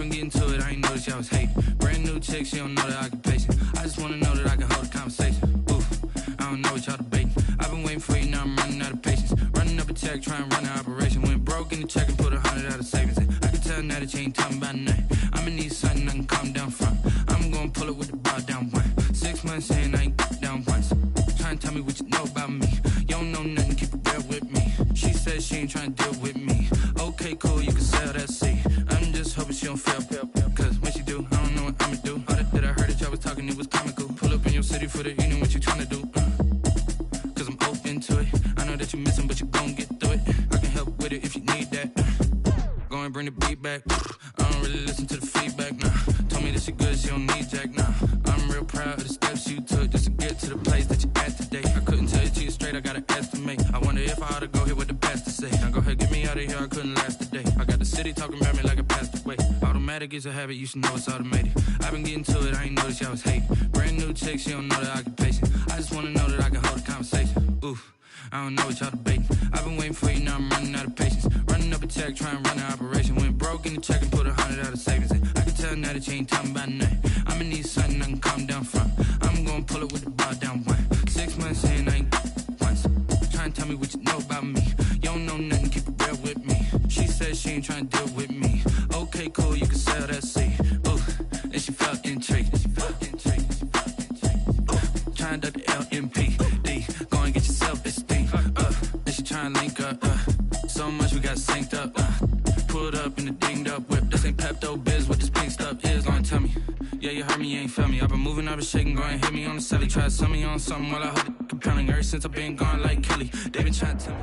been getting to it, I ain't noticed y'all was hating. Brand new chick, she don't know the occupation. I just wanna know that I can hold a conversation. Ooh, I don't know what y'all debating. I've been waiting for you, now I'm running out of patience. Running up a check, trying to run an operation. Went broke in the check and put 100 out of savings in. I can tell now that you ain't talking about nothing. I'ma need something I can calm down from. I'm gonna pull it with the bar down one. 6 months in, I ain't down once. Trying to tell me what you know about me. You don't know nothing, keep it real with me. She says she ain't trying to deal with me. Okay, cool, you can sell that seat. I'm just hoping she don't fail. Cause when she do, I don't know what I'ma do. All that I heard that y'all was talking, it was comical. Pull up in your city for the evening, what you trying to do? Cause I'm open to it. I know that you missing, but you gon' get through it. I can help with it if you need that. Go and bring the beat back. I don't really listen to the feedback, nah. Told me that she good, she don't need jack, nah. I'm real proud of the steps you took just to get to the place that you at today. I couldn't tell you to you straight, I gotta estimate. I wonder if I ought to go here with the best to say. Now go ahead, get me out of here, I couldn't last a day. I got the city talking about me like I passed away. Automatic is a habit, you should know it's automated. I've been getting to it, I ain't noticed y'all was hating. Brand new chick, she don't know the occupation. I just wanna know that I can hold a conversation. Ooh, I don't know what y'all debating. I've been waiting for you, now I'm running out of patience. Running up a check, trying to run an operation. Went broke in the check and put 100 out of savings in. I can tell now that you ain't talking about nothing. I'ma need something I can calm down from. I'm gonna pull it with the bar down one. 6 months in, I ain't once. Trying to tell me what you know about me. You don't know nothing, keep it real with me. She says she ain't trying to deal with me. Okay, cool, you can sell that seat. Ooh, and she felt intrigued. Trying to duck the LMPD. Go and get your self-esteem. And she trying to link up. So much we got synced up. Pulled up in the dinged up whip. This ain't Pepto Biz, what this pink stuff is. Gonna tell me. Yeah, you heard me, you ain't felt me. I've been moving, I've been shaking, go and hit me on the celly. Try to sell me on something while I hold it compelling. Ever since I've been gone like Kelly, they been trying to tell me.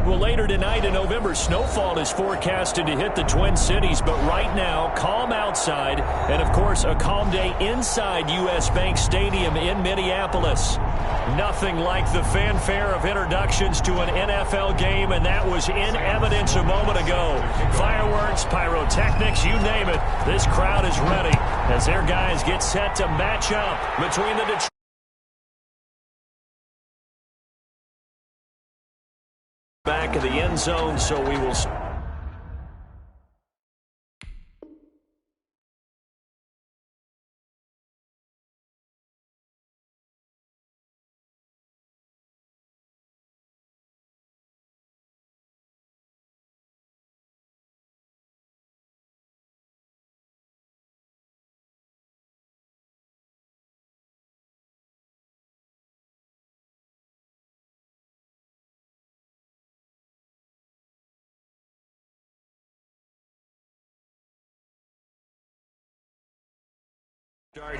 Well, later tonight in November, snowfall is forecasted to hit the Twin Cities, but right now, calm outside, and of course, a calm day inside U.S. Bank Stadium in Minneapolis. Nothing like the fanfare of introductions to an NFL game, and that was in evidence a moment ago. Fireworks, pyrotechnics, you name it. This crowd is ready as their guys get set to match up between the Detroit back of the end zone, so we will start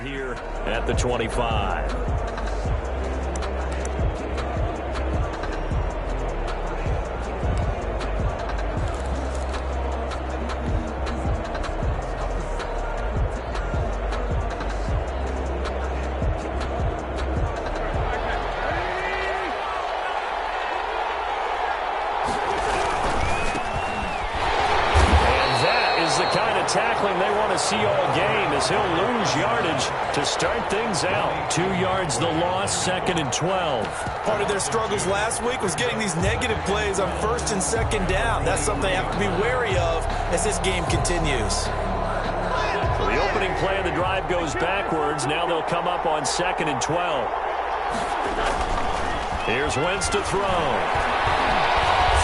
here at the 25. Tackling they want to see all game as he'll lose yardage to start things out. 2 yards the loss, 2nd and 12. Part of their struggles last week was getting these negative plays on 1st and 2nd down. That's something they have to be wary of as this game continues. So the opening play of the drive goes backwards. Now they'll come up on 2nd and 12. Here's Wentz to throw.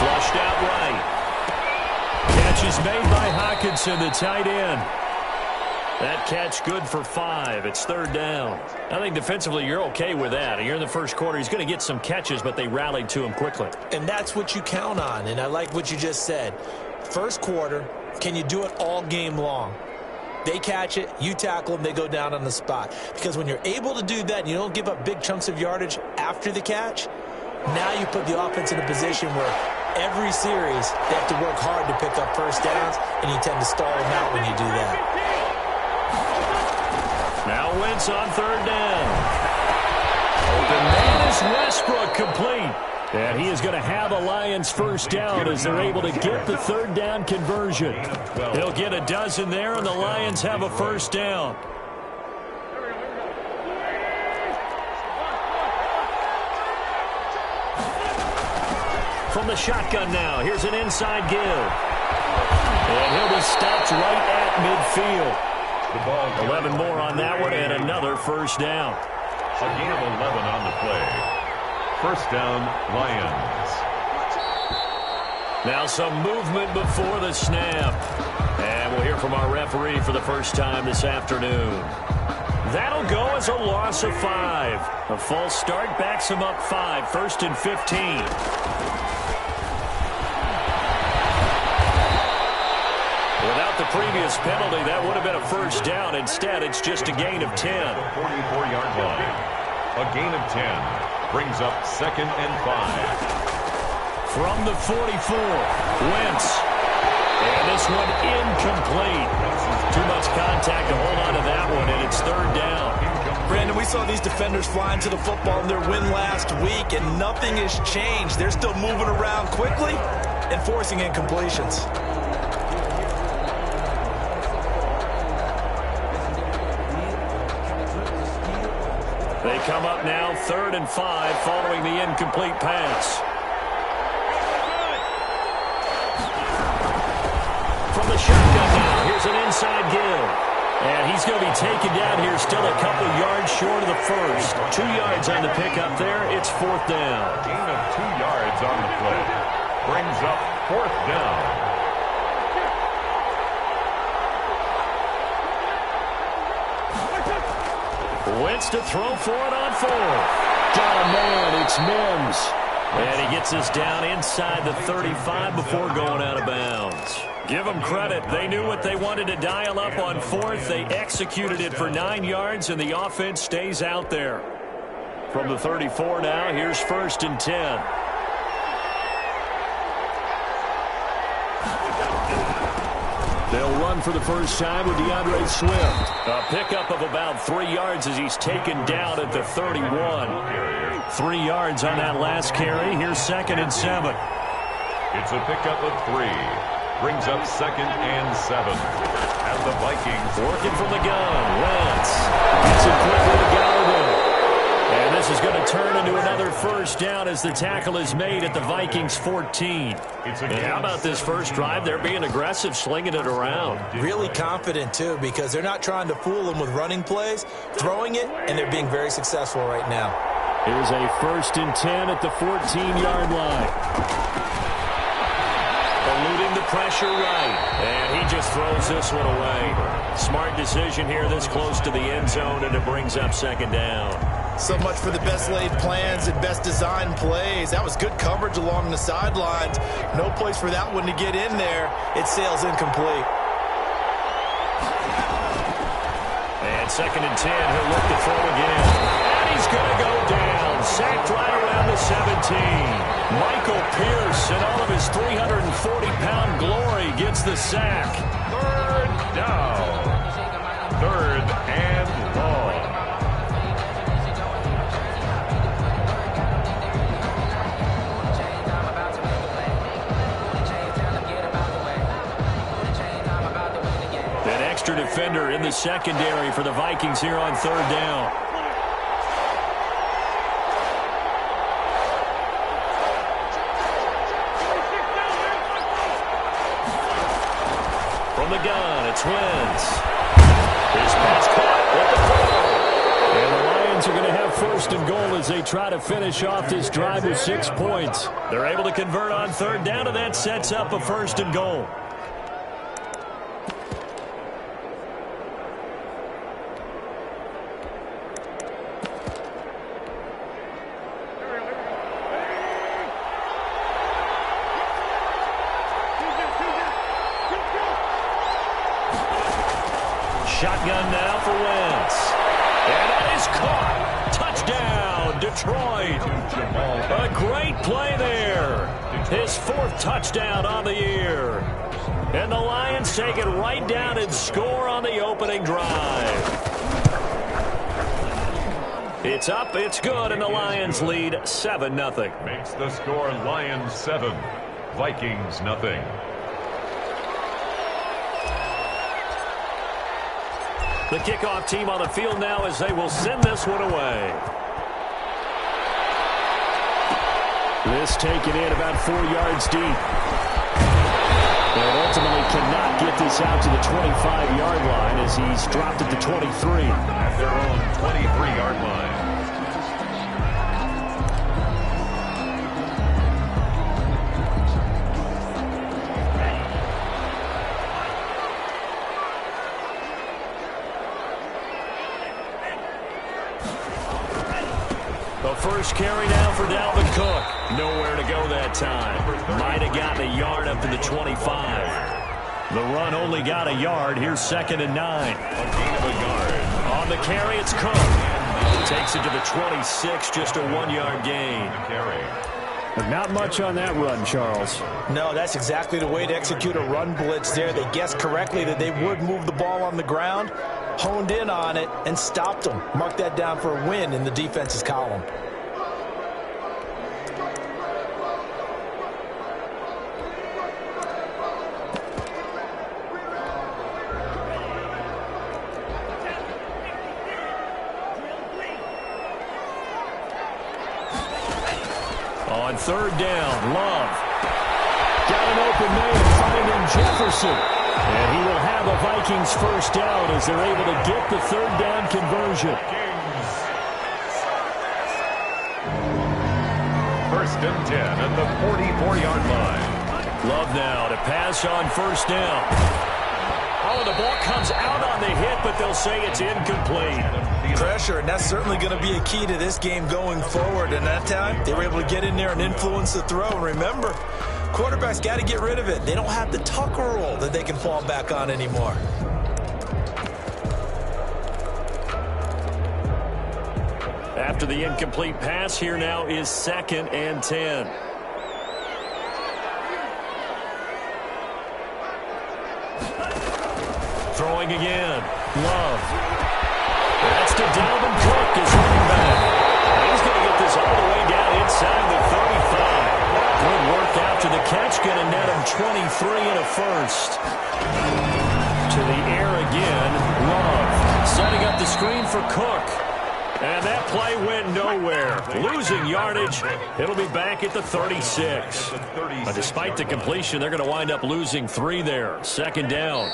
Flushed out right. Catch is made by Hockenson, the tight end. That catch good for 5. It's 3rd down. I think defensively you're okay with that. You're in the first quarter. He's going to get some catches, but they rallied to him quickly. And that's what you count on, and I like what you just said. First quarter, can you do it all game long? They catch it, you tackle them, they go down on the spot. Because when you're able to do that and you don't give up big chunks of yardage after the catch, now you put the offense in a position where every series, they have to work hard to pick up first downs, and you tend to stall them out when you do that. Now Wentz on 3rd down. Open man is Westbrook, complete. And he is going to have a Lions first down as they're able to get the 3rd down conversion. He'll get a dozen there, and the Lions have a first down. From the shotgun now, here's an inside give. And he'll be stopped right at midfield. 11 more on that one and another first down. A gain of 11 on the play. First down, Lions. Now some movement before the snap. And we'll hear from our referee for the first time this afternoon. That'll go as a loss of 5. A false start backs him up 5. First and 15. Without the previous penalty, that would have been a first down. Instead, it's just a gain of 10. 44-yard line. A gain of 10 brings up second and 5. From the 44, Wentz. And this one incomplete. Too much contact to hold on to that one, and it's third down. Brandon, we saw these defenders flying to the football in their win last week, and nothing has changed. They're still moving around quickly and forcing incompletions. They come up now, 3rd and 5, following the incomplete pass. From the shotgun now, here's an inside give. And he's going to be taken down here, still a couple yards short of the first. 2 yards on the pickup there. It's 4th down. Gain of 2 yards on the play. Brings up 4th down. Wentz to throw for it on 4th. Got a man, it's Mims. And he gets us down inside the 35 before going out of bounds. Give them credit. They knew what they wanted to dial up on 4th. They executed it for 9 yards, and the offense stays out there. From the 34 now, here's 1st and 10. They'll run for the first time with DeAndre Swift. A pickup of about 3 yards as he's taken down at the 31. 3 yards on that last carry. Here's 2nd and 7. It's a pickup of 3. Brings up 2nd and 7. As the Vikings working from the gun. Wentz gets it quickly to Gallagher. And this is going to turn into another first down as the tackle is made at the Vikings 14. And how about this first drive? They're being aggressive, slinging it around. Really confident, too, because they're not trying to fool them with running plays, throwing it, and they're being very successful right now. Here's a 1st and 10 at the 14-yard line. Eluding the pressure right. And he just throws this one away. Smart decision here this close to the end zone, and it brings up 2nd down. So much for the best laid plans and best designed plays. That was good coverage along the sidelines. No place for that one to get in there. It sails incomplete. And 2nd and 10, he'll look to throw again. And he's going to go down. Sacked right around the 17. Michael Pierce, in all of his 340-pound glory, gets the sack. 3rd down. 3rd and long. An extra defender in the secondary for the Vikings here on 3rd down. From the gun, it's Wentz. His pass caught with the throw. And the Lions are going to have 1st and goal as they try to finish off this drive with 6 points. They're able to convert on 3rd down, and that sets up a 1st and goal. Shotgun now for Wentz. And that is caught. Touchdown, Detroit. A great play there. His 4th touchdown on the year. And the Lions take it right down and score on the opening drive. It's up, it's good, and the Lions lead 7-0. Makes the score Lions 7, Vikings nothing. The kickoff team on the field now as they will send this one away. This taken in about 4 yards deep. And ultimately cannot get this out to the 25-yard line as he's dropped at the 23. At their own 23-yard line. The first carry now for Dalvin Cook. Nowhere to go that time. Might have gotten a yard up to the 25. The run only got a yard. Here's 2nd and 9. A gain of a yard. On the carry, it's Cook. Takes it to the 26, just a 1-yard gain. Carry. Not much on that run, Charles. No, that's exactly the way to execute a run blitz there. They guessed correctly that they would move the ball on the ground, honed in on it, and stopped them. Mark that down for a win in the defense's column. On 3rd down, Love. Got an open man, finding Jefferson. And he will have a Vikings first down as they're able to get the 3rd down conversion. First and 10 at the 44-yard line. Love now to pass on 1st down. Oh, the ball comes out on the hit, but they'll say it's incomplete. Pressure, and that's certainly going to be a key to this game going forward. And that time, they were able to get in there and influence the throw. And remember, quarterbacks got to get rid of it. They don't have the Tucker rule that they can fall back on anymore. After the incomplete pass, here now is 2nd and 10. Throwing again. Love. That's to Dalvin Cook, his running back. He's going to get this all the way down inside the 35. Good work after the catch. Going to net him 23 and a first. To the air again. Love setting up the screen for Cook. And that play went nowhere. Losing yardage. It'll be back at the 36. But despite the completion, they're going to wind up losing 3 there. 2nd down.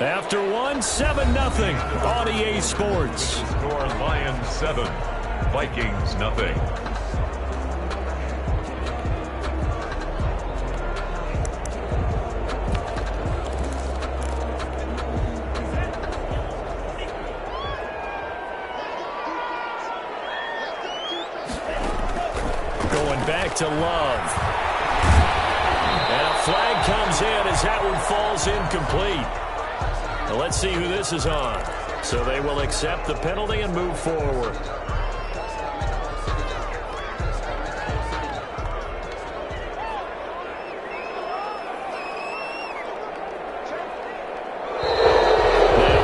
After 7-0 on EA Sports. Score Lions 7, Vikings nothing. Going back to Love. And a flag comes in as that one falls incomplete. Now let's see who this is on. So they will accept the penalty and move forward. Now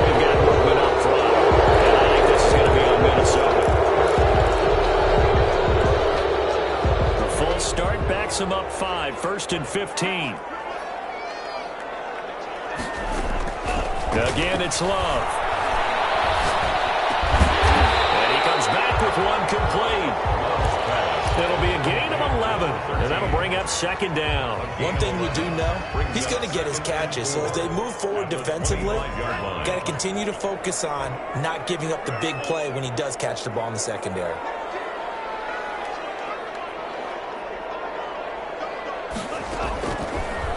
we've got movement up front. And I think this is going to be on Minnesota. The full start backs them up 5. 1st and 15. Again, it's Love. And he comes back with one complete. It'll be a gain of 11, and that'll bring up 2nd down. One thing we do know, he's going to get his catches. So as they move forward defensively, got to continue to focus on not giving up the big play when he does catch the ball in the secondary.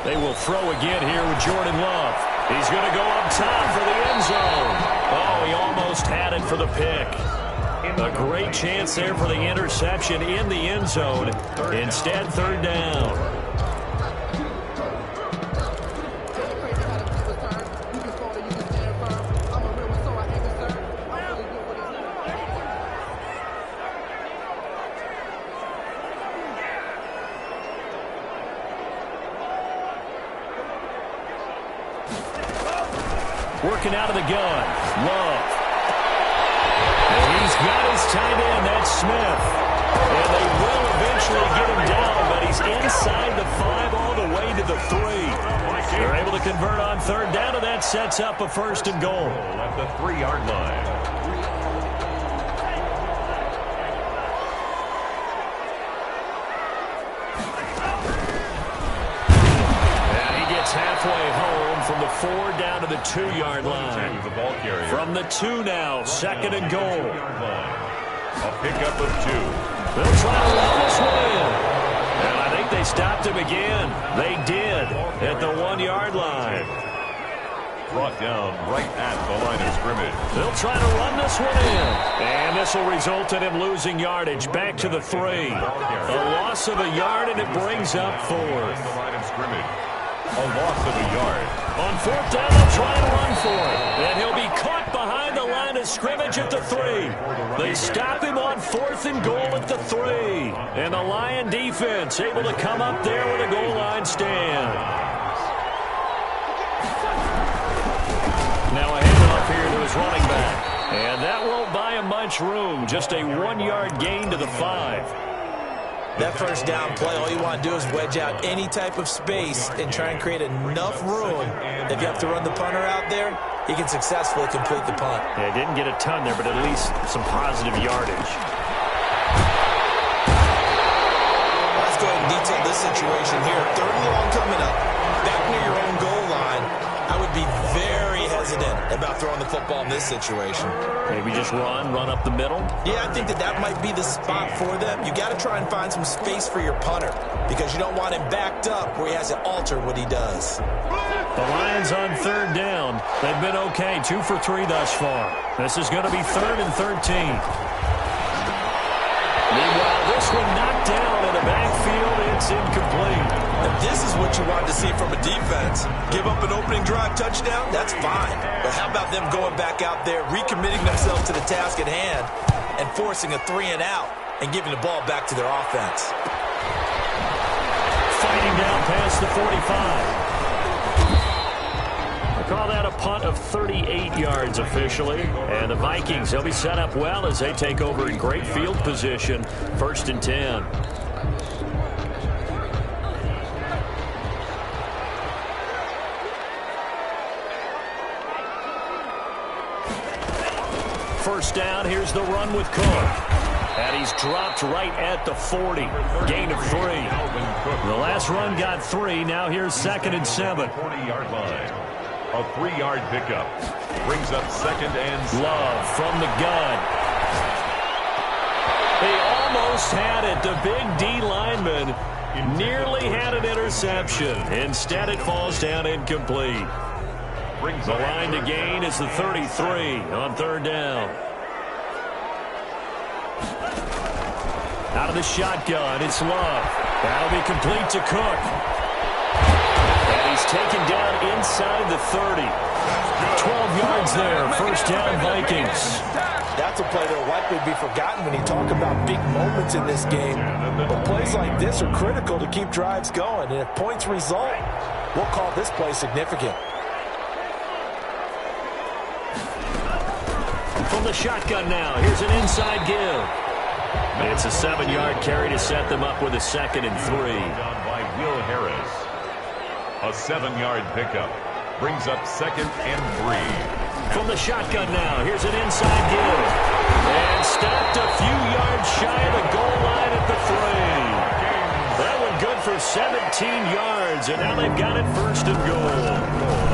They will throw again here with Jordan Love. He's going to go up top for the end zone. Oh, he almost had it for the pick. A great chance there for the interception in the end zone. Instead, 3rd down. Working out of the gun. Love. And he's got his tight end. That's Smith. And they will eventually get him down, but he's inside the 5 all the way to the 3. They're able to convert on 3rd down, and that sets up a 1st and goal. At the 3-yard line. 4 down to the 2-yard line. From the 2 now, 2nd and goal. A pickup of 2. They'll try to run this one in. And I think they stopped him again. They did at the 1-yard line. Brought down right at the line of scrimmage. They'll try to run this one in. And this will result in him losing yardage back to the 3. A loss of a yard, and it brings up 4th. The line of scrimmage. A loss of a yard. On 4th down, they'll try and run for it. And he'll be caught behind the line of scrimmage at the 3. They stop him on 4th and goal at the 3. And the Lion defense able to come up there with a goal line stand. Now a handoff here to his running back. And that won't buy him much room. Just a 1-yard gain to the 5. That first down play, all you want to do is wedge out any type of space and try and create enough room. If you have to run the punter out there, he can successfully complete the punt. Yeah, didn't get a ton there, but at least some positive yardage. Let's go ahead and detail this situation here. 3rd and long coming up, back near your own goal line. I would be very hesitant about throwing the football in this situation. Maybe just run up the middle? Yeah, I think that might be the spot for them. You got to try and find some space for your punter because you don't want him backed up where he has to alter what he does. The Lions on 3rd down. They've been okay, 2 for 3 thus far. This is going to be 3rd and 13. Meanwhile, this one knocked down in the backfield. It's incomplete. And this is what you want to see from a defense. Give up an opening drive touchdown, that's fine. But how about them going back out there, recommitting themselves to the task at hand, and forcing a 3 and out, and giving the ball back to their offense. Fighting down past the 45. Call that a punt of 38 yards officially. And the Vikings, they'll be set up well as they take over in great field position. 1st and 10. First down, here's the run with Cook. And he's dropped right at the 40. Gain of 3. The last run got 3. Now here's 2nd and 7. 40-yard line. A 3-yard pickup. Brings up 2nd and 7. Love from the gun. They almost had it. The big D lineman nearly had an interception. Instead, it falls down incomplete. The line to gain is the 33 on 3rd down. Out of the shotgun, it's Love. That'll be complete to Cook. And he's taken down inside the 30. 12 yards there, 1st down Vikings. That's a play that will likely be forgotten when you talk about big moments in this game. But plays like this are critical to keep drives going. And if points result, we'll call this play significant. From the shotgun now, here's an inside give. It's a 7-yard carry to set them up with a 2nd and 3. Done by Will Harris. A 7-yard pickup. Brings up 2nd and 3. From the shotgun now, here's an inside give. And stopped a few yards shy of the goal line at the 3. That one good for 17 yards, and now they've got it 1st and goal.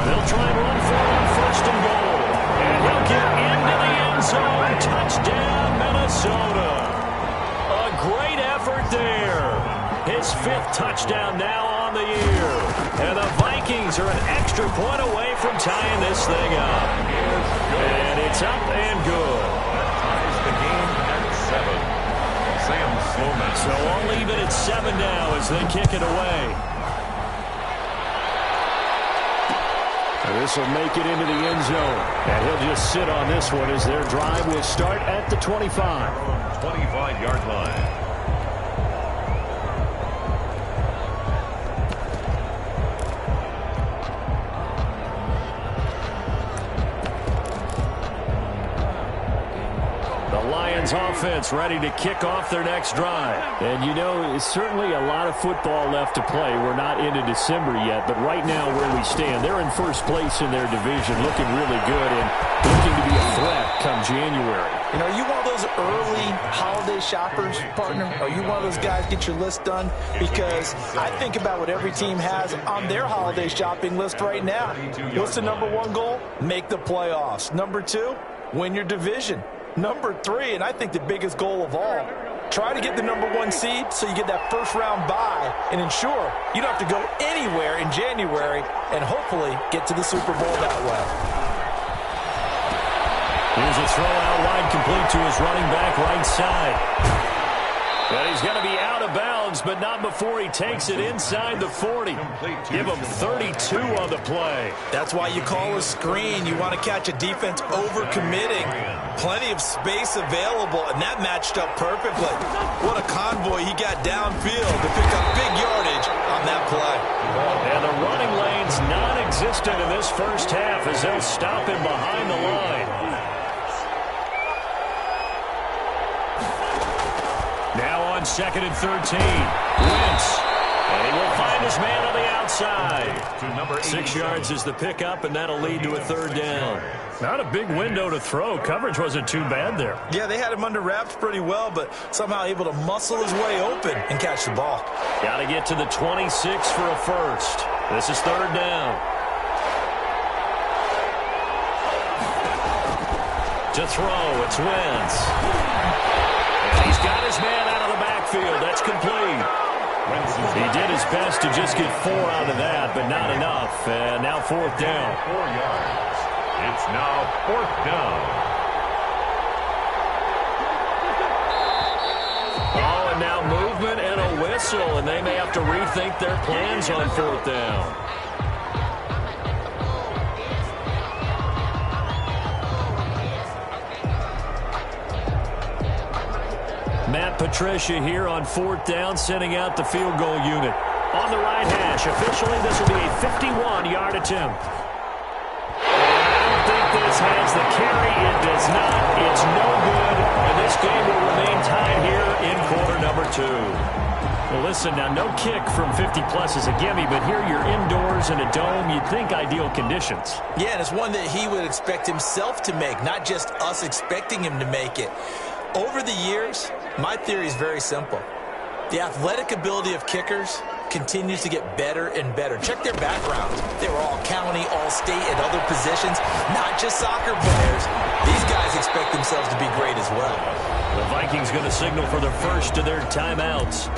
They'll try and run for it on 1st and goal. And he'll get into the end zone. Touchdown, Minnesota. A great effort there. His 5th touchdown now on the year. And the Vikings are an extra point away from tying this thing up. And it's up and good. Ties the game at 7. Sam Sloman. So I'll leave it at 7 now as they kick it away. This will make it into the end zone. And he'll just sit on this one as their drive will start at the 25. 25-yard line. The Lions offense ready to kick off their next drive. And, you know, it's certainly a lot of football left to play. We're not into December yet, but right now where we stand, they're in first place in their division, looking really good and looking to be a threat come January. You know, are you one of those early holiday shoppers, partner? Are you one of those guys get your list done? Because I think about what every team has on their holiday shopping list right now. What's the number one goal? Make the playoffs. Number two, win your division. Number three, and I think the biggest goal of all, try to get the number one seed so you get that first round bye and ensure you don't have to go anywhere in January and hopefully get to the Super Bowl that way. Here's a throw out wide, complete to his running back right side. And he's going to be out of bounds, but not before he takes it inside the 40. Give him 32 on the play. That's why you call a screen. You want to catch a defense over-committing. Plenty of space available, and that matched up perfectly. What a convoy he got downfield to pick up big yardage on that play. And the running lane's non-existent in this first half as they'll stop him behind the line. Now on 2nd and 13. Wentz. And he will find his man on the outside. 6 yards is the pickup, and that'll lead to a 3rd down. Not a big window to throw. Coverage wasn't too bad there. Yeah, they had him under wraps pretty well, but somehow able to muscle his way open and catch the ball. Got to get to the 26 for a first. This is 3rd down. To throw, it's Wentz. He's got his man out of the backfield. That's complete. He did his best to just get 4 out of that, but not enough. And now 4th down. 4 yards. It's now 4th down. Oh, and now movement and a whistle, and they may have to rethink their plans on 4th down. Matt Patricia here on 4th down, sending out the field goal unit. On the right hash, officially this will be a 51-yard attempt. I don't think this has the carry. It does not. It's no good. And this game will remain tied here in quarter number 2. Well, listen, now no kick from 50-plus is a gimme, but here you're indoors in a dome. You'd think ideal conditions. Yeah, and it's one that he would expect himself to make, not just us expecting him to make it. Over the years, my theory is very simple. The athletic ability of kickers continues to get better and better. Check their backgrounds. They were all county, all state, at other positions, not just soccer players. These guys expect themselves to be great as well. The Vikings going to signal for the first of their timeouts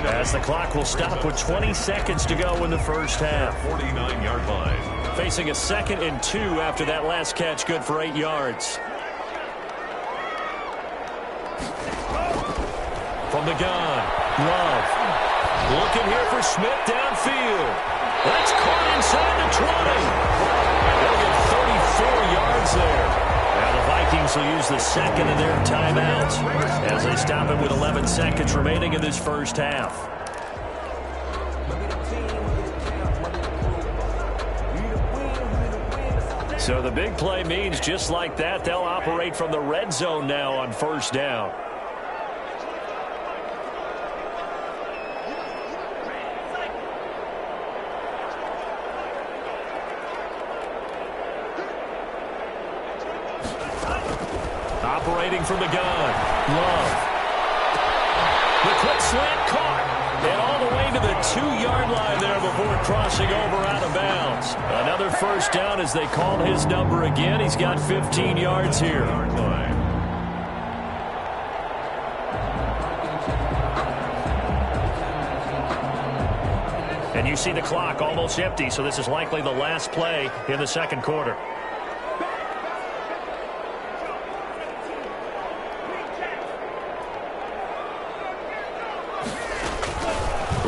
as the clock will stop with 20 seconds to go in the first half. 49-yard line. Facing a 2nd and 2 after that last catch, good for 8 yards. From the gun, Love. Looking here for Smith downfield. That's caught inside the 20. They'll get 34 yards there. Now the Vikings will use the 2nd of their timeouts as they stop it with 11 seconds remaining in this first half. So the big play means just like that, they'll operate from the red zone now on 1st down. Operating from the gun. Love. The quick slant caught. And all the way to the 2-yard line there before crossing over out of bounds. Another first down as they called his number again. He's got 15 yards here. And you see the clock almost empty, so this is likely the last play in the 2nd quarter.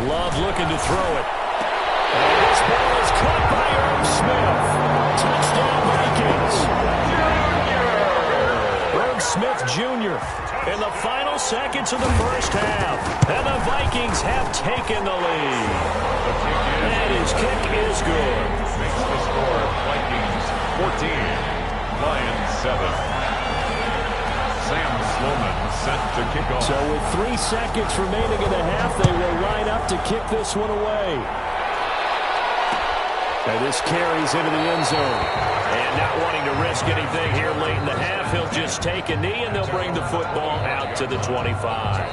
Love looking to throw it. And this ball is caught by Irv Smith. Touchdown Vikings. Irv Smith Jr. in the final seconds of the first half. And the Vikings have taken the lead. And his kick is good. Makes the score Vikings 14, Lions 7. Sam set to kick off. So with 3 seconds remaining in the half, they will line up to kick this one away. And this carries into the end zone. And not wanting to risk anything here late in the half, he'll just take a knee, and they'll bring the football out to the 25.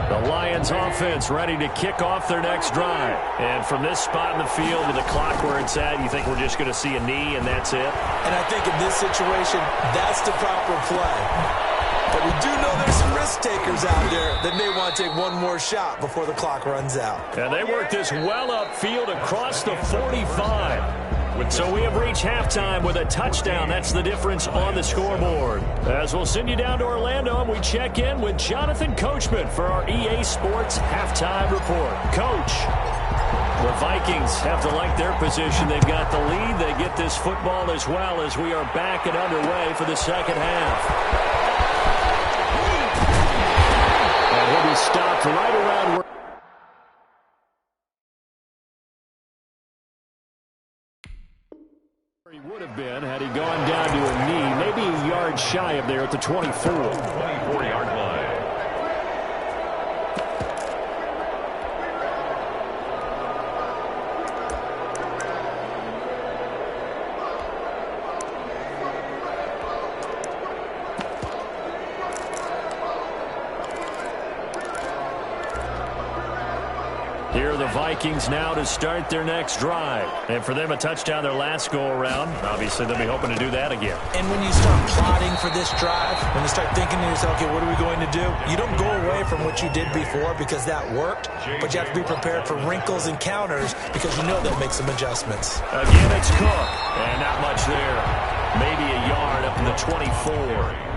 The Lions offense ready to kick off their next drive. And from this spot in the field with the clock where it's at, you think we're just going to see a knee and that's it? And I think in this situation, that's the proper play. But we do know there's some risk takers out there that may want to take one more shot before the clock runs out. And they work this well upfield across the 45. So we have reached halftime with a touchdown. That's the difference on the scoreboard. As we'll send you down to Orlando, and we check in with Jonathan Coachman for our EA Sports Halftime Report. Coach, the Vikings have to like their position. They've got the lead. They get this football as well as we are back and underway for the second half. And he'll be stopped right around where he would have been had he gone down to a knee, maybe a yard shy of there at the 24. 24-yard line. Here are the Vikings now to start their next drive. And for them, a touchdown their last go-around. Obviously, they'll be hoping to do that again. And when you start plotting for this drive, when you start thinking to yourself, okay, what are we going to do? You don't go away from what you did before because that worked, but you have to be prepared for wrinkles and counters because you know they'll make some adjustments. Again, it's Cook. And not much there. Maybe a yard up in the 24.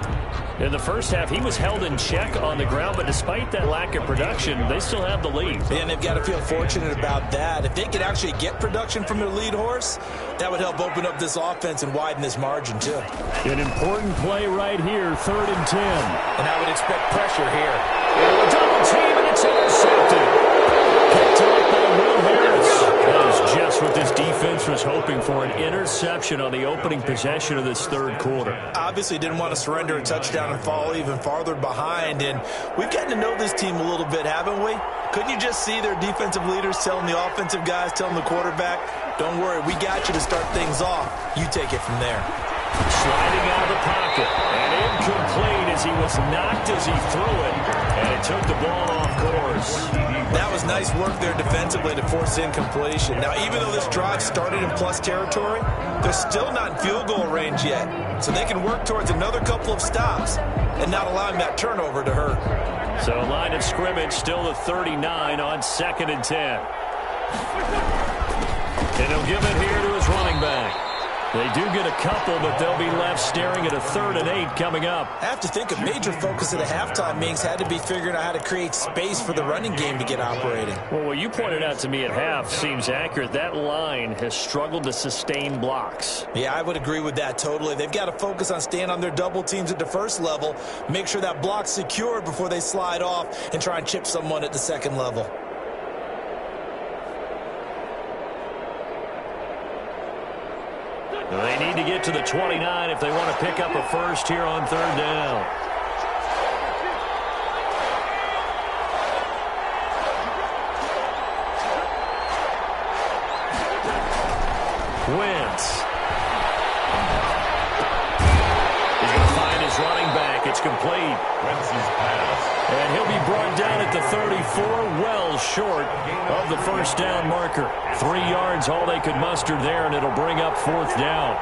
In the first half, he was held in check on the ground, but despite that lack of production, they still have the lead. And they've got to feel fortunate about that. If they could actually get production from their lead horse, that would help open up this offense and widen this margin, too. An important play right here, 3rd and 10. And I would expect pressure here. A double team, and it's intercepted. Picked up by Will Harris. That is just what this defense was hoping for, an interception on the opening possession of this third quarter. Obviously didn't want to surrender a touchdown and fall even farther behind, and we've gotten to know this team a little bit, haven't we? Couldn't you just see their defensive leaders telling the offensive guys, telling the quarterback, don't worry, we got you to start things off. You take it from there. Sliding out of the pocket, and incomplete as he was knocked as he threw it, and it took the ball off course. That was nice work there defensively to force incompletion. Now, even though this drive started in plus territory, they're still not in field goal range yet. So they can work towards another couple of stops and not allowing that turnover to hurt. So line of scrimmage still the 39 on 2nd and 10. And he'll give it here to his running back. They do get a couple, but they'll be left staring at a 3rd and 8 coming up. I have to think a major focus of the halftime meetings had to be figuring out how to create space for the running game to get operating. Well, what you pointed out to me at half seems accurate. That line has struggled to sustain blocks. Yeah, I would agree with that totally. They've got to focus on staying on their double teams at the first level, make sure that block's secured before they slide off and try and chip someone at the second level. They need to get to the 29 if they want to pick up a first here on 3rd down. Wentz. He's going to find his running back. It's complete. Wentz's pass. And he'll be brought down at the 34, well short of the first down marker. 3 yards, all they could muster there, and it'll bring up 4th down.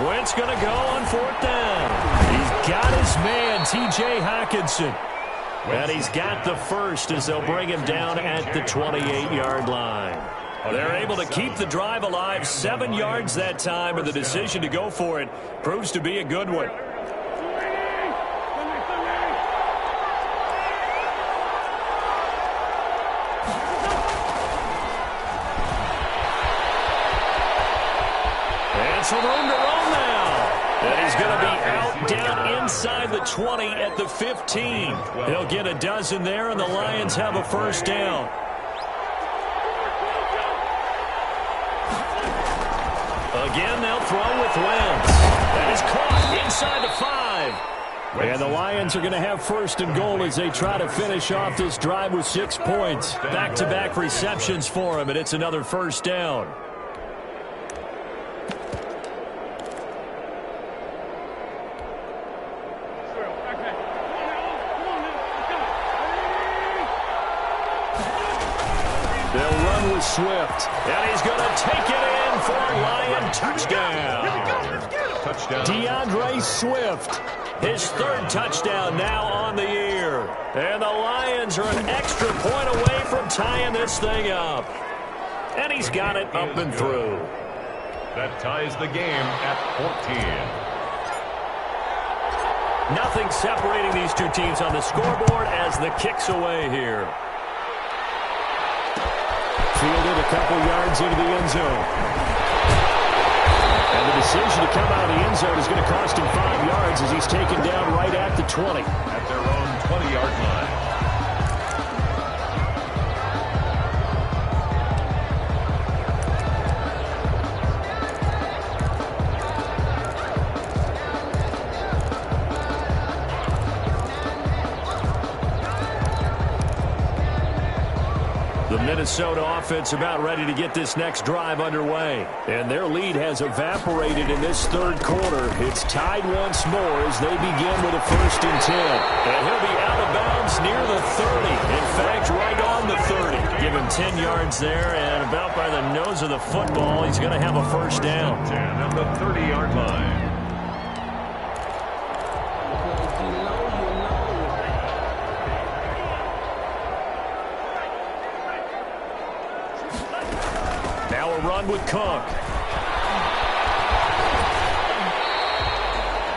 Wentz going to go on 4th down. He's got his man, T.J. Hockenson. And he's got the first as they'll bring him down at the 28-yard line. They're able to keep the drive alive, 7 yards that time, and the decision to go for it proves to be a good one. And some room to roam now. And he's going to be out down inside the 20 at the 15. He'll get a dozen there, and the Lions have a first down. Again, they'll throw with Wentz. That is caught inside the 5. And the Lions are going to have first and goal as they try to finish off this drive with 6 points. Back-to-back receptions for him, and it's another first down. They'll run with Swift, and he's going to take it in for a Lion touchdown. DeAndre Swift, his 3rd touchdown now on the year. And the Lions are an extra point away from tying this thing up. And he's got it up and through. That ties the game at 14. Nothing separating these two teams on the scoreboard as the kick's away here. Fielded a couple yards into the end zone. And the decision to come out of the end zone is going to cost him 5 yards as he's taken down right at the 20. At their own 20-yard line. The Minnesota offense about ready to get this next drive underway. And their lead has evaporated in this 3rd quarter. It's tied once more as they begin with a 1st and 10. And he'll be out of bounds near the 30. In fact, right on the 30. Give him 10 yards there, and about by the nose of the football, he's going to have a first down. 10 at the 30-yard line. Run with Cook.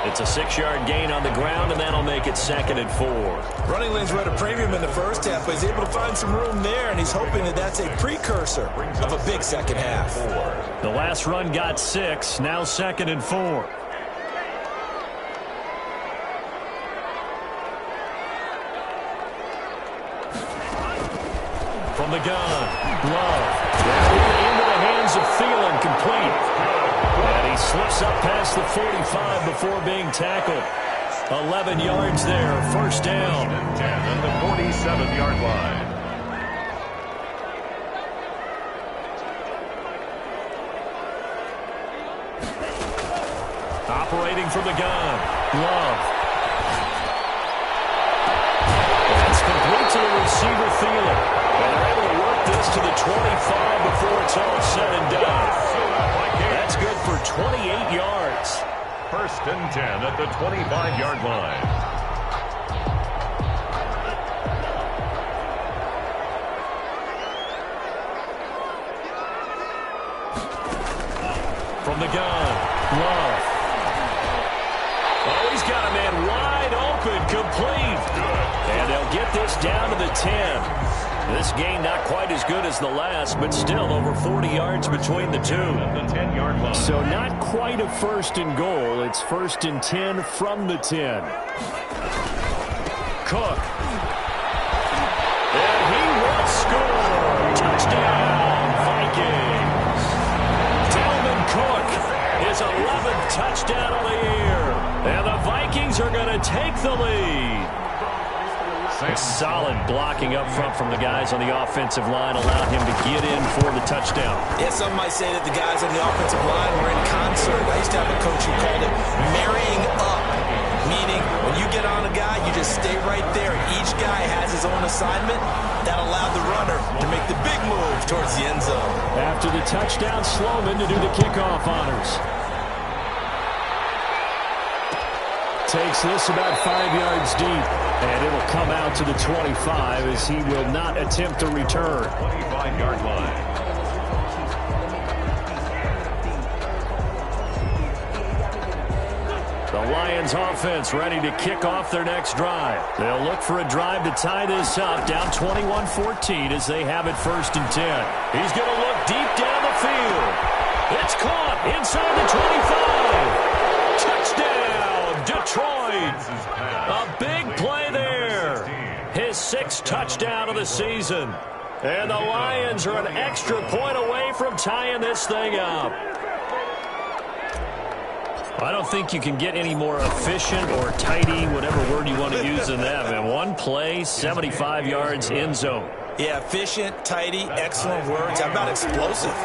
It's a 6-yard gain on the ground, and that'll make it 2nd and 4. Running lanes were at a premium in the first half, but he's able to find some room there, and he's hoping that that's a precursor of a big second half. The last run got 6, now 2nd and 4. From the gun, Love. Into the hands of Thielen, complete. And he slips up past the 45 before being tackled. 11 yards there, first down. 10 at the 47-yard line. Operating from the gun, Love. That's complete to the receiver, Thielen. And they're able to work this to the 25 before it's all said and done. That's good for 28 yards. 1st and 10 at the 25-yard line. From the gun, Love. Oh, he's got a man wide open, complete. And they'll get this down to the 10. This game not quite as good as the last, but still over 40 yards between the two. The 10-yard line. So not quite a 1st and goal. It's 1st and 10 from the 10. Cook. And he will score. Touchdown, Vikings. Dalvin Cook, his 11th touchdown of the year. And the Vikings are going to take the lead. Solid blocking up front from the guys on the offensive line allowed him to get in for the touchdown. Yeah, some might say that the guys on the offensive line were in concert. I used to have a coach who called it marrying up, meaning when you get on a guy, you just stay right there. Each guy has his own assignment. That allowed the runner to make the big move towards the end zone. After the touchdown, Sloman to do the kickoff honors. Takes this about 5 yards deep, and it'll come out to the 25 as he will not attempt to return. 25-yard line. The Lions offense ready to kick off their next drive. They'll look for a drive to tie this up, down 21-14 as they have it 1st and 10. He's going to look deep down the field. It's caught inside the 25. Touchdown. destroyed. A big play there. His 6th touchdown of the season. And the Lions are an extra point away from tying this thing up. I don't think you can get any more efficient or tidy, whatever word you want to use in that, man. One play, 75 yards, end zone. Yeah, efficient, tidy, excellent words. How about explosive?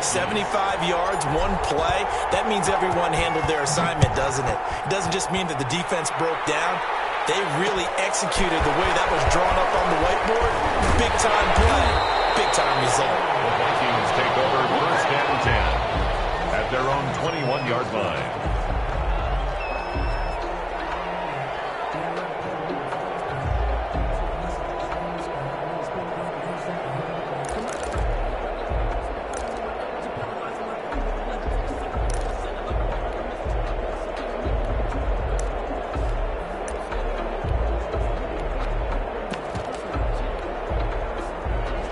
75 yards, one play. That means everyone handled their assignment, doesn't it? It doesn't just mean that the defense broke down. They really executed the way that was drawn up on the whiteboard. Big-time play, big-time result. The Vikings take over 1st and 10 at their own 21-yard line.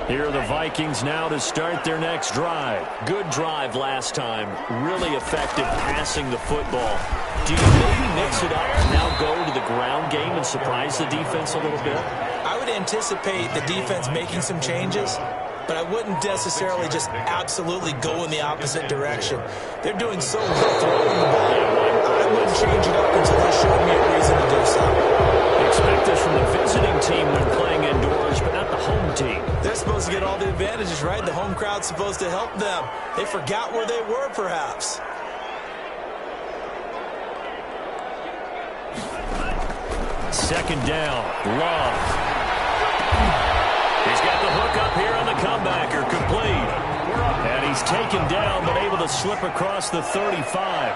Here are the Vikings now to start their next drive. Good drive last time. Really effective passing the football. Do you maybe mix it up and now go to the ground game and surprise the defense a little bit? I would anticipate the defense making some changes, but I wouldn't necessarily just absolutely go in the opposite direction. They're doing so well throwing the ball. I wouldn't change it up until they showed me a reason to do so. Expect this from the visiting team when playing indoors, but not the home team. They're supposed to get all the advantages, right? The home crowd's supposed to help them. They forgot where they were, perhaps. Second down, Love. He's got the hook up here on the comebacker, complete. And he's taken down, but able to slip across the 35.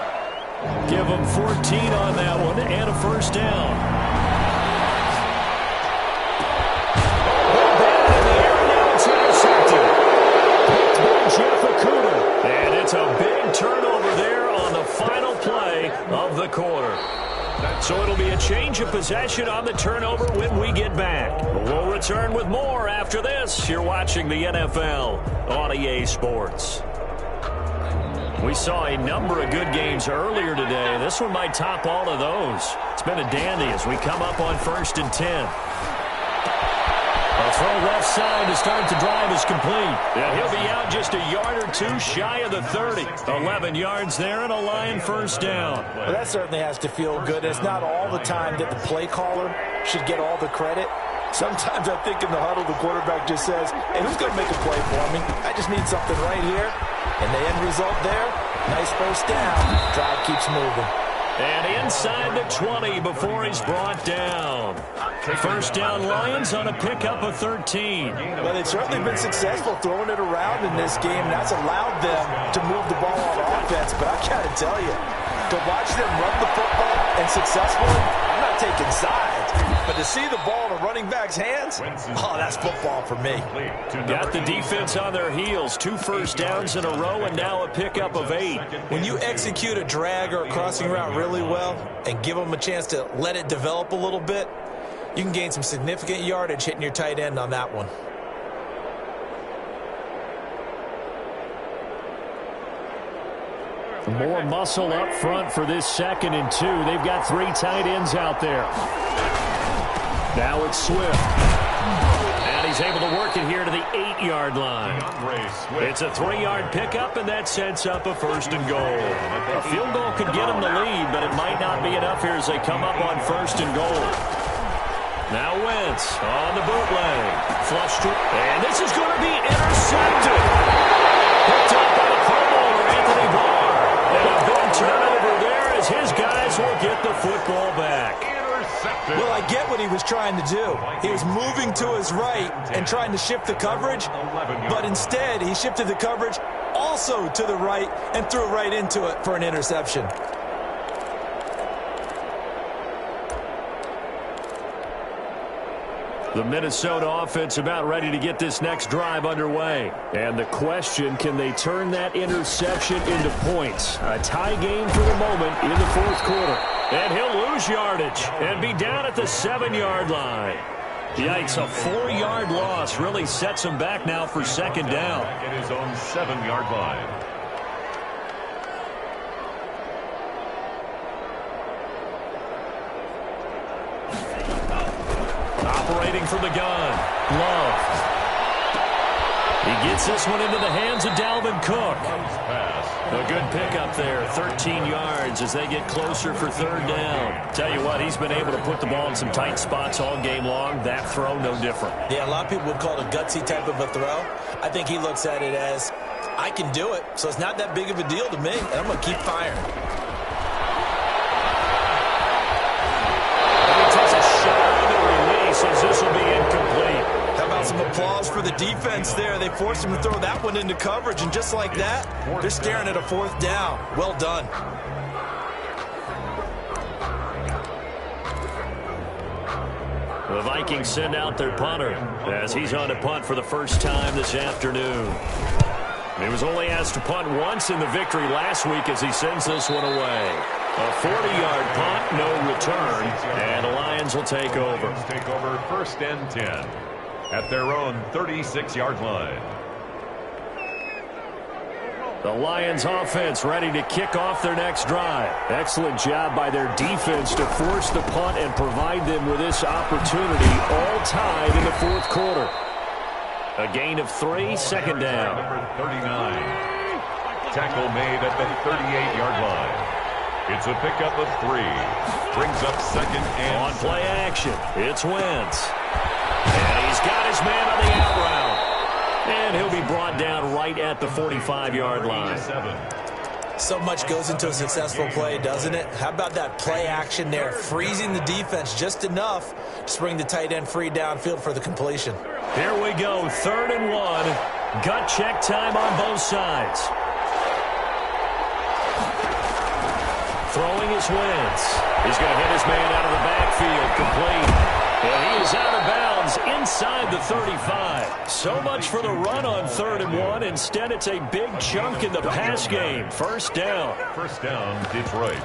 Give him 14 on that one, and a 1st down. And it's a big turnover there on the final play of the quarter. So it'll be a change of possession on the turnover when we get back. We'll return with more after this. You're watching the NFL on EA Sports. We saw a number of good games earlier today. This one might top all of those. It's been a dandy as we come up on 1st and 10. A throw left side to start the drive is complete. And he'll be out just a yard or two shy of the 30. 11 yards there and a Lion 1st down. Well, that certainly has to feel good. It's not all the time that the play caller should get all the credit. Sometimes I think in the huddle the quarterback just says, hey, who's going to make a play for me? I just need something right here. And the end result there, nice 1st down. Drive keeps moving. And inside the 20 before he's brought down. 1st down Lions on a pickup of 13. Well, they've certainly been successful throwing it around in this game, and that's allowed them to move the ball on offense. But I got to tell you, to watch them run the football and successfully, I'm not taking sides. But to see the ball in a running back's hands, oh, that's football for me. Got the defense on their heels. 2 1st downs in a row and now a pickup of 8. When you execute a drag or a crossing route really well and give them a chance to let it develop a little bit, you can gain some significant yardage hitting your tight end on that one. More muscle up front for this 2nd and 2. They've got 3 tight ends out there. Now it's Swift. And he's able to work it here to the 8-yard line. It's a 3-yard pickup, and that sets up a 1st and goal. A field goal could get them the lead, but it might not be enough here as they come up on 1st and goal. Now Wentz on the bootleg. Flushed it. And this is going to be intercepted. Picked up by the Pro Bowler, Anthony Barr. And a big turnover there as his guys will get the football back. Well, I get what he was trying to do. He was moving to his right and trying to shift the coverage, but instead he shifted the coverage also to the right and threw right into it for an interception. The Minnesota offense about ready to get this next drive underway. And the question, can they turn that interception into points? A tie game for the moment in the 4th quarter. And he'll lose yardage and be down at the 7-yard line. Yikes, a 4-yard loss really sets him back now for 2nd down. At his own 7-yard line. from the gun. Love. He gets this one into the hands of Dalvin Cook. A good pickup there, 13 yards as they get closer for third down. Tell you what, he's been able to put the ball in some tight spots all game long. That throw, no different. Yeah, a lot of people would call it a gutsy type of a throw. I think he looks at it as, I can do it, so it's not that big of a deal to me, and I'm going to keep firing. And he takes a shot on the release as this will be incomplete. How about some applause for the defense there? They forced him to throw that one into coverage, and just like that, they're staring at a fourth down. Well done. The Vikings send out their punter as he's on to punt for the first time this afternoon. He was only asked to punt once in the victory last week as he sends this one away. A 40-yard punt, no return, and the Lions will take over. Take over first and 10 at their own 36-yard line. The Lions offense ready to kick off their next drive. Excellent job by their defense to force the punt and provide them with this opportunity, all tied in the fourth quarter. A gain of 3, second down. Number 39. Tackle made at the 38-yard line. It's a pickup of 3. Brings up second and on play action. It's Wentz. And he's got his man on the out route. And he'll be brought down right at the 45-yard line. So much goes into a successful play, doesn't it? How about that play action there, freezing the defense just enough to bring the tight end free downfield for the completion. Here we go, 3rd and 1. Gut check time on both sides. Throwing is Wentz. He's going to hit his man out of the backfield, complete. And he is out of bounds inside the 35. So much for the run on 3rd and 1. Instead, it's a big chunk in the pass game. First down. First down, Detroit.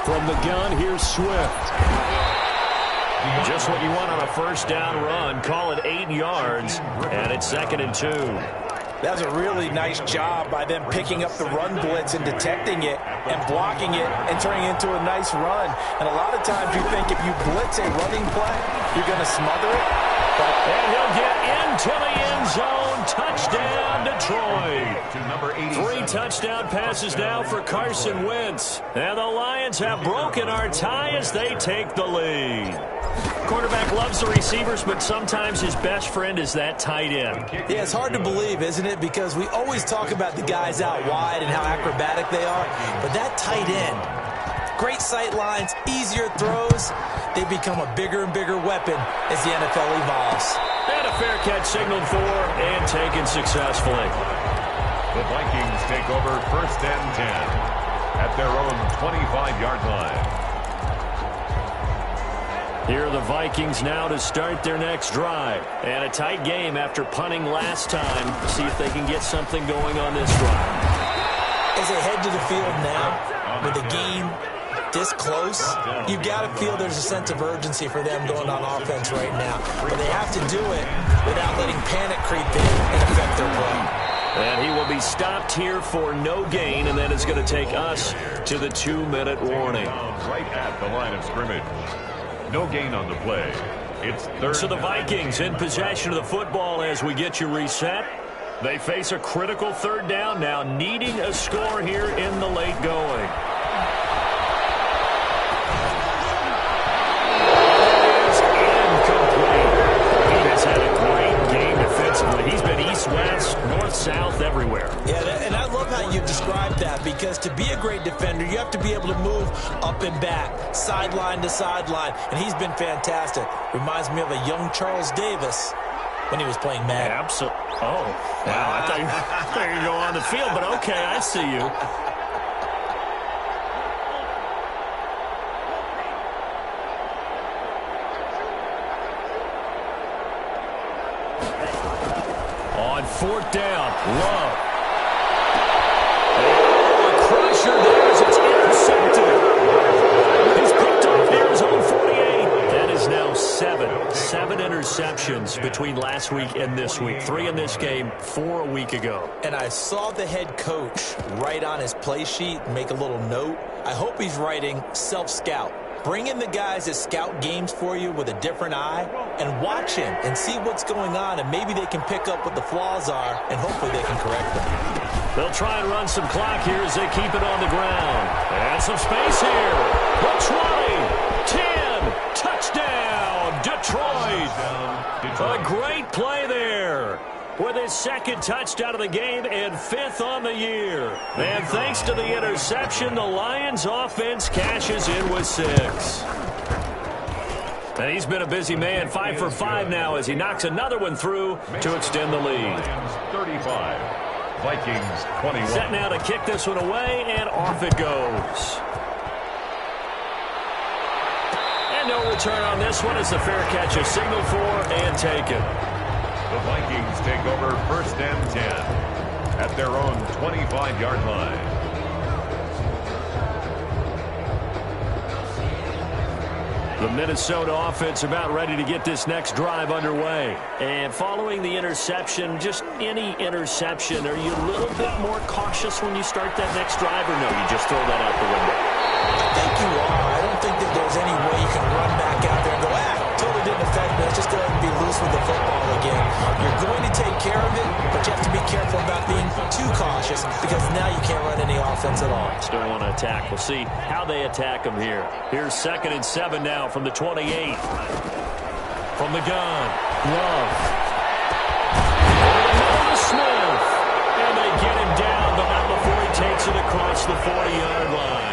From the gun, here's Swift. Just what you want on a first down run. Call it 8 yards, and it's 2nd and 2. That was a really nice job by them picking up the run blitz and detecting it and blocking it and turning it into a nice run. And a lot of times you think if you blitz a running play, you're going to smother it. And he'll get into the end zone. Touchdown, Detroit. To number 87. 3 touchdown passes now for Carson Wentz. And the Lions have broken our tie as they take the lead. Quarterback loves the receivers, but sometimes his best friend is that tight end. Yeah, it's hard to believe, isn't it? Because we always talk about the guys out wide and how acrobatic they are. But that tight end, great sight lines, easier throws, they become a bigger and bigger weapon as the NFL evolves. And a fair catch signaled for and taken successfully. The Vikings take over first and 10 at their own 25-yard line. Here are the Vikings now to start their next drive. And a tight game after punting last time. See if they can get something going on this drive. As they head to the field now, with a game this close, you've got to feel there's a sense of urgency for them going on offense right now. But they have to do it without letting panic creep in and affect their play. And he will be stopped here for no gain, and then it's going to take us to the 2-minute warning. Right at the line of scrimmage. No gain on the play. It's 3rd. So the Vikings in possession of the football as we get you reset. They face a critical 3rd down now, needing a score here in the late going. He's been east-west, north-south, everywhere. Yeah, and I love how you described that, because to be a great defender, you have to be able to move up and back, sideline to sideline, and he's been fantastic. Reminds me of a young Charles Davis when he was playing Madden. Absolutely. Oh, wow. I thought you were going to go on the field, but okay, I see you. On 4th down, Love. Oh, a crusher there as it's intercepted. He's picked off near his own 48. That is now 7 interceptions interceptions between last week and this week. 3 in this game, 4 a week ago. And I saw the head coach write on his play sheet, make a little note. I hope he's writing self-scout. Bring in the guys that scout games for you with a different eye and watch him and see what's going on, and maybe they can pick up what the flaws are, and hopefully they can correct them. They'll try and run some clock here as they keep it on the ground. And some space here. The 20, 10, touchdown, Detroit. A great play there with his second touchdown of the game and 5th on the year. And thanks to the interception, the Lions offense cashes in with 6. And he's been a busy man, 5 for 5 now as he knocks another one through to extend the lead. 35, Vikings 21. Set now to kick this one away, and off it goes. And no return on this one as the fair catch is signaled for and taken. The Vikings take over 1st and 10 at their own 25-yard line. The Minnesota offense about ready to get this next drive underway. And following the interception, just any interception, are you a little bit more cautious when you start that next drive, or no, you just throw that out the window? I think you are. I don't think that there's any way you can run back out there and go, totally didn't affect me. Let's just go ahead and be loose with the football again. You're going to take care of it, but you have to be careful about being too cautious because now you can't run any offense at all. Still want to attack. We'll see how they attack them here. Here's 2nd and 7 now from the 28. From the gun, Love. Smith. And they get him down, but not before he takes it across the 40-yard line.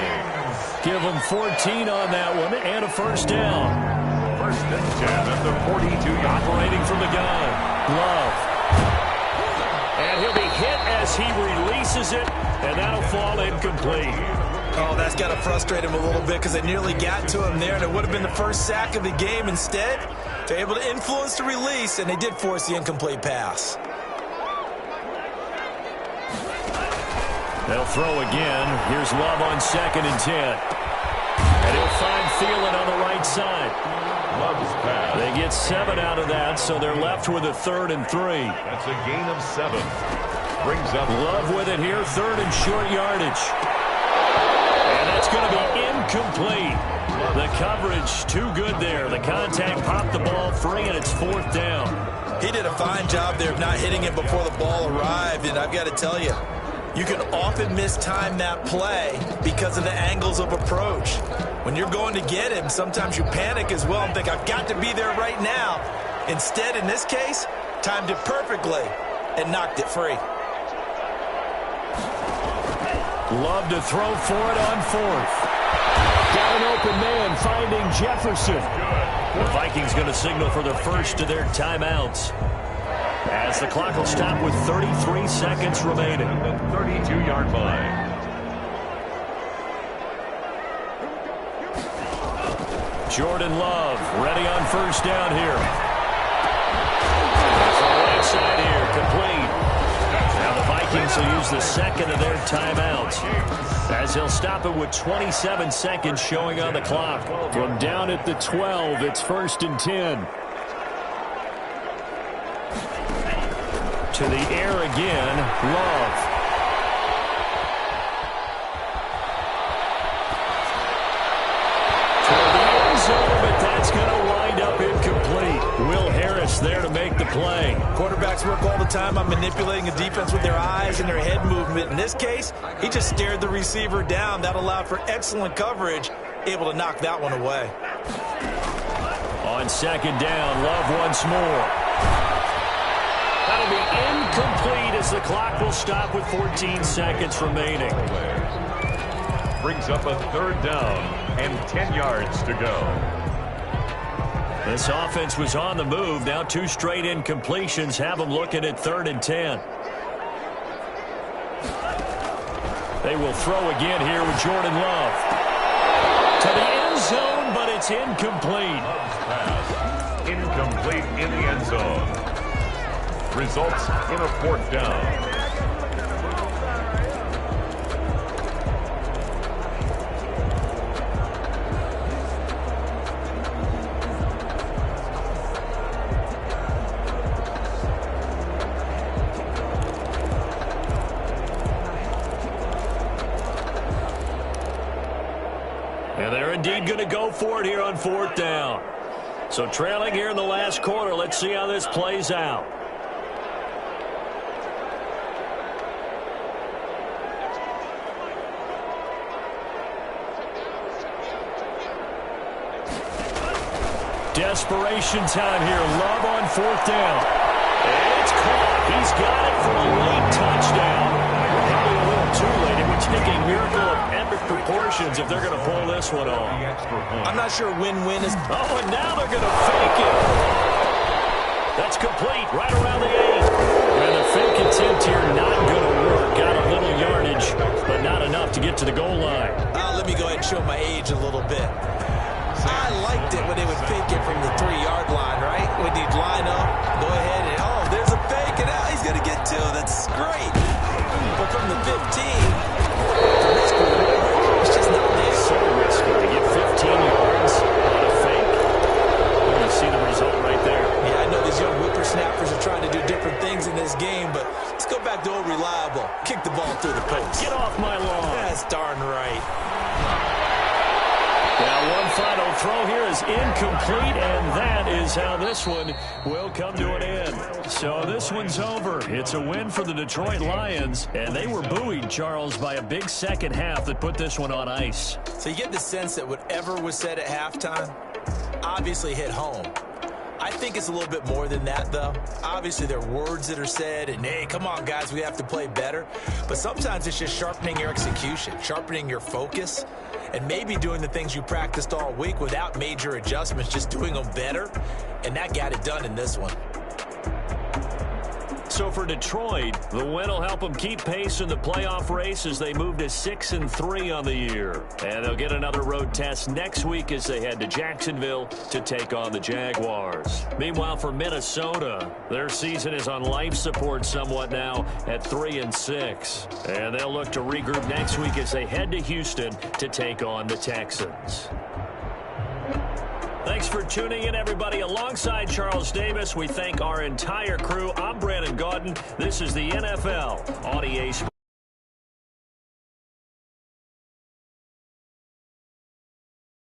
Give him 14 on that one and a 1st down. 1st and 10 at the 42-yard. Operating from the gun. Love. And he'll be hit as he releases it, and that'll fall incomplete. Oh, that's got to frustrate him a little bit because they nearly got to him there, and it would have been the first sack of the game. Instead, they're able to influence the release, and they did force the incomplete pass. They'll throw again. Here's Love on 2nd and 10. And he'll find Thielen on the right side. Love's pass. They get 7 out of that, so they're left with a 3rd and 3. That's a gain of 7. Brings up Love with it here, 3rd and short yardage. And that's going to be incomplete. The coverage too good there. The contact popped the ball free, and it's 4th down. He did a fine job there of not hitting it before the ball arrived, and I've got to tell you, you can often mistime that play because of the angles of approach. When you're going to get him, sometimes you panic as well and think, I've got to be there right now. Instead, in this case, timed it perfectly and knocked it free. Love to throw for it on 4th. Got an open man finding Jefferson. The Vikings going to signal for the first of their timeouts, as the clock will stop with 33 seconds remaining. the 32-yard line. Jordan Love ready on 1st down here. From the right side here, complete. Now the Vikings will use the 2nd of their timeouts, as they'll stop it with 27 seconds showing on the clock. From down at the 12, it's 1st and 10. To the air again, Love. Toward the end zone, but that's going to wind up incomplete. Will Harris there to make the play. Quarterbacks work all the time on manipulating a defense with their eyes and their head movement. In this case, he just stared the receiver down. That allowed for excellent coverage, able to knock that one away. On 2nd down, Love once more. That'll be incomplete as the clock will stop with 14 seconds remaining. Brings up a 3rd down and 10 yards to go. This offense was on the move. Now 2 straight incompletions have them looking at 3rd and 10. They will throw again here with Jordan Love. To the end zone, but it's incomplete. Love's pass. Incomplete in the end zone. Results in a 4th down. And they're indeed going to go for it here on 4th down. So trailing here in the last quarter. Let's see how this plays out. Desperation time here. Love on 4th down. And it's caught. He's got it for a late touchdown. Probably a little too late. It would take a miracle of epic proportions if they're going to pull this one off. I'm not sure win-win is... Oh, and now they're going to fake it. That's complete right around the 8. And the fake attempt here not going to work. Got a little yardage, but not enough to get to the goal line. Let me go ahead and show my age a little bit. I liked it when they would fake it from the 3-yard line, right? When you'd line up, go ahead and, oh, there's a fake, and now he's going to get 2. That's great. But from the 15, it's just not there. So risky to get 15 yards on a fake. You see the result right there. Yeah, I know these young whippersnappers are trying to do different things in this game, but let's go back to old reliable. Kick the ball through the post. Get off my lawn. That's darn right. Now one final throw here is incomplete, and that is how this one will come to an end. So this one's over. It's a win for the Detroit Lions, and they were buoyed, Charles, by a big second half that put this one on ice. So you get the sense that whatever was said at halftime obviously hit home. I think it's a little bit more than that, though. Obviously, there are words that are said, and, hey, come on, guys, we have to play better. But sometimes it's just sharpening your execution, sharpening your focus, and maybe doing the things you practiced all week without major adjustments, just doing them better. And that got it done in this one. So for Detroit, the win will help them keep pace in the playoff race as they move to 6-3 on the year. And they'll get another road test next week as they head to Jacksonville to take on the Jaguars. Meanwhile, for Minnesota, their season is on life support somewhat now at 3-6. And they'll look to regroup next week as they head to Houston to take on the Texans. Thanks for tuning in, everybody. Alongside Charles Davis, we thank our entire crew. I'm Brandon Gaudin. This is the NFL on EA Sports.